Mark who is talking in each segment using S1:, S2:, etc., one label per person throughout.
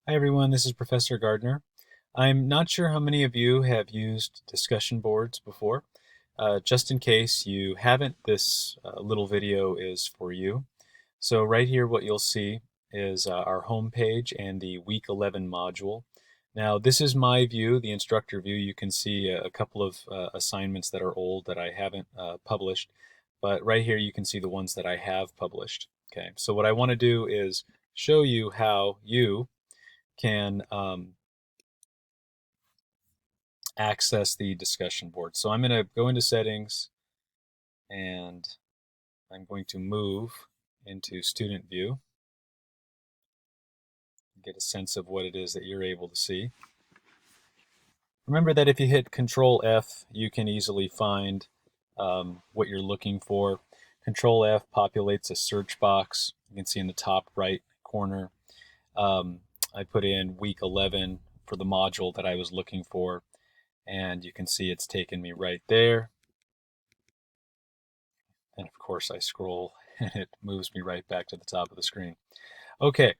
S1: Hi everyone, this is Professor Gardner. I'm not sure how many of you have used discussion boards before. Just in case you haven't, this little video is for you. So right here what you'll see is our home page and the week 11 module. Now this is my view, the instructor view. You can see a couple of assignments that are old that I haven't published, but right here you can see the ones that I have published. Okay, so what I want to do is show you how you can access the discussion board. So I'm going to go into settings and I'm going to move into student view, get a sense of what it is that you're able to see. Remember that if you hit Control F, you can easily find what you're looking for. Control F populates a search box. You can see in the top right corner. I put in week 11 for the module that I was looking for, and you can see it's taken me right there. And of course I scroll and it moves me right back to the top of the screen. Okay,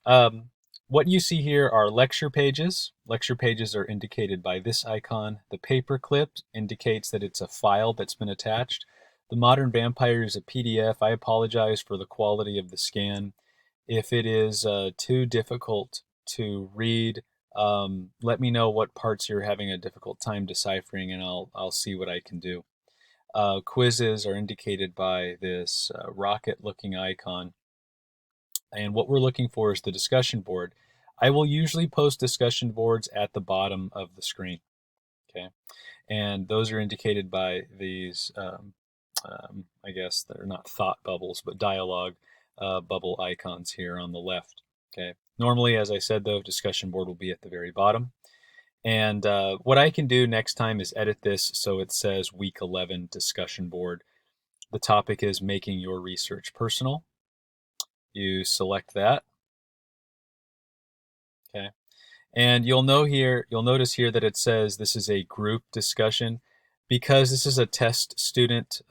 S1: what you see here are lecture pages. Lecture pages are indicated by this icon. The paper clip indicates that it's a file that's been attached. The Modern Vampire is a PDF. I apologize for the quality of the scan. If it is too difficult to read, let me know what parts you're having a difficult time deciphering, and I'll see what I can do. Quizzes are indicated by this rocket-looking icon. And what we're looking for is the discussion board. I will usually post discussion boards at the bottom of the screen. Okay, and those are indicated by these. I guess they're not thought bubbles, but dialogue bubble icons here on the left. Okay. Normally, as I said, though, discussion board will be at the very bottom. And what I can do next time is edit this so it says week 11 discussion board. The topic is making your research personal. You select that. Okay. And you'll notice here that it says this is a group discussion. Because this is a test student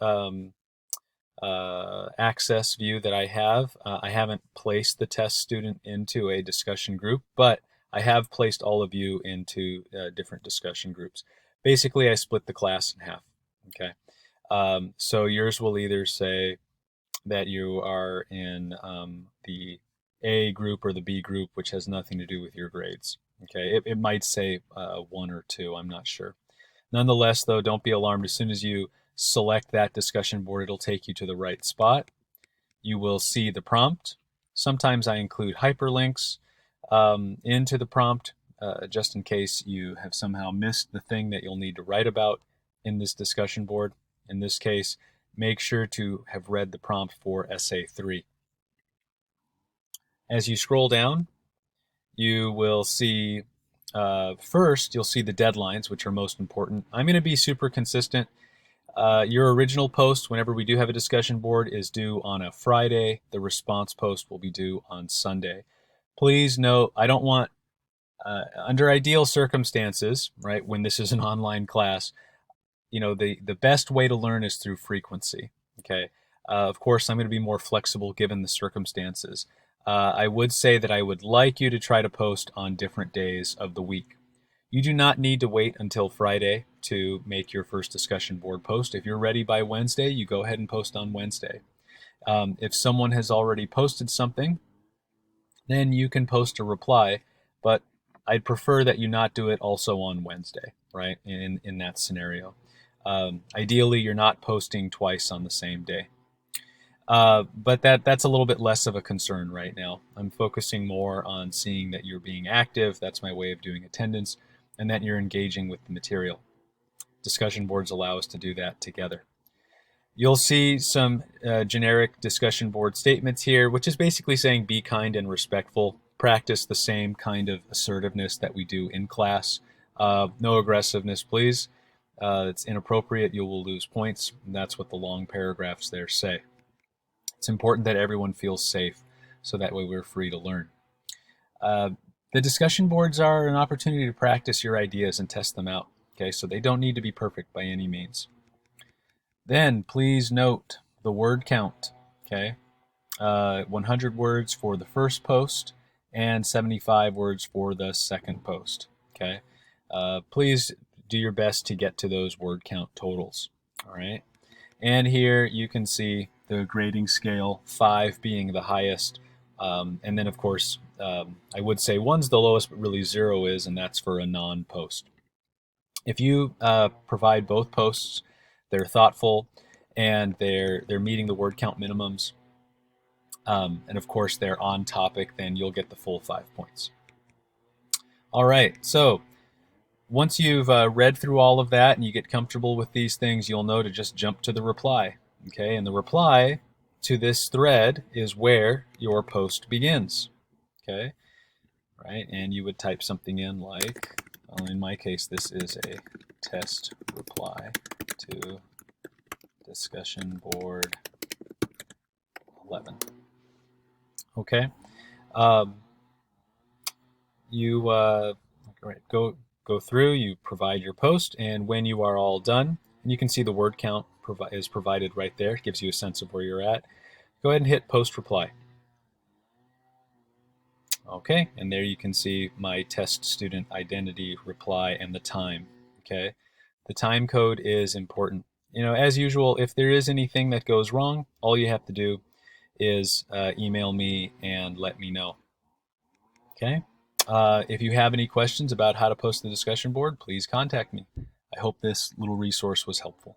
S1: access view that I haven't placed the test student into a discussion group, but I have placed all of you into different discussion groups. Basically, I split the class in half. Okay, so yours will either say that you are in the A group or the B group, which has nothing to do with your grades. Okay, it might say 1 or 2, I'm not sure. Nonetheless, though, don't be alarmed. As soon as you select that discussion board, it'll take you to the right spot. You will see the prompt. Sometimes I include hyperlinks into the prompt just in case you have somehow missed the thing that you'll need to write about in this discussion board. In this case, make sure to have read the prompt for Essay 3. As you scroll down, you will see first, you'll see the deadlines, which are most important. I'm going to be super consistent. Your original post, whenever we do have a discussion board, is due on a Friday. The response post will be due on Sunday. Please note, I don't want, under ideal circumstances, right, when this is an online class, the best way to learn is through frequency. Okay. Of course, I'm going to be more flexible given the circumstances. I would say that I would like you to try to post on different days of the week. You do not need to wait until Friday to make your first discussion board post. If you're ready by Wednesday, you go ahead and post on Wednesday. If someone has already posted something, then you can post a reply, but I'd prefer that you not do it also on Wednesday, right? In that scenario. Ideally, you're not posting twice on the same day. But that's a little bit less of a concern right now. I'm focusing more on seeing that you're being active. That's my way of doing attendance, and that you're engaging with the material. Discussion boards allow us to do that together. You'll see some generic discussion board statements here, which is basically saying be kind and respectful. Practice the same kind of assertiveness that we do in class. No aggressiveness, please. It's inappropriate. You will lose points. And that's what the long paragraphs there say. It's important that everyone feels safe, so that way we're free to learn. The discussion boards are an opportunity to practice your ideas and test them out. Okay, so they don't need to be perfect by any means. Then please note the word count. Okay, 100 words for the first post and 75 words for the second post. Okay, please do your best to get to those word count totals. All right, and here you can see the grading scale, 5 being the highest, and then of course I would say 1's the lowest, but really 0 is, and that's for a non-post. If you provide both posts, they're thoughtful, and they're meeting the word count minimums, and of course they're on topic, then you'll get the full 5 points. All right, so once you've read through all of that and you get comfortable with these things, you'll know to just jump to the reply. Okay, and the reply to this thread is where your post begins. Okay, right, and you would type something in like, well, in my case, this is a test reply to discussion board 11. Okay, you go through, you provide your post, and when you are all done, and you can see the word count is provided right there. It gives you a sense of where you're at. Go ahead and hit post reply. Okay, and there you can see my test student identity, reply, and the time. Okay, the time code is important. You know, as usual, if there is anything that goes wrong, all you have to do is email me and let me know. Okay, if you have any questions about how to post the discussion board, please contact me. I hope this little resource was helpful.